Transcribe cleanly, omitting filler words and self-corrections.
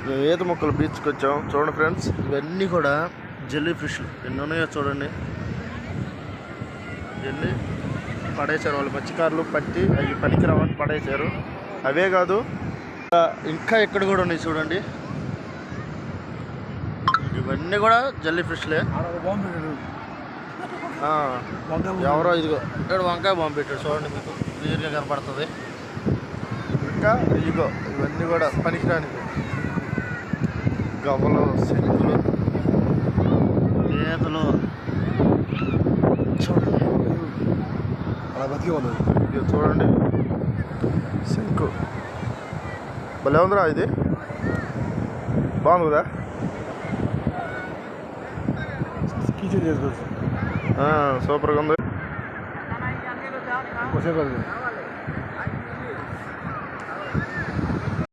మేము ఈత మొక్కల బీచ్కి వచ్చాం. చూడండి ఫ్రెండ్స్, ఇవన్నీ కూడా జెల్లీ ఫిష్లు ఎన్ని ఉన్నాయో చూడండి. ఇవన్నీ పడేశారు వాళ్ళు, మత్స్యకారులు పట్టి అవి పనికిరావని పడేశారు. అవే కాదు, ఇంకా ఇక్కడ కూడా ఉన్నాయి చూడండి. ఇవన్నీ కూడా జెల్లీ ఫిష్లే. ఎవరో ఇదిగో ఇక్కడ వంకాయ బాంబు పెట్టాడు చూడండి, మీకు క్లియర్గా కనపడుతుంది. ఇంకా ఇదిగో ఇవన్నీ కూడా పనికిరానికి గవ్వలు, శంకులు, పీతలు చూడండి. అలా బతికి ఉన్నది ఇది చూడండి. శంకు భలే ఉందిరా, ఇది బాగుంది కదా. సూపర్గా ఉంది.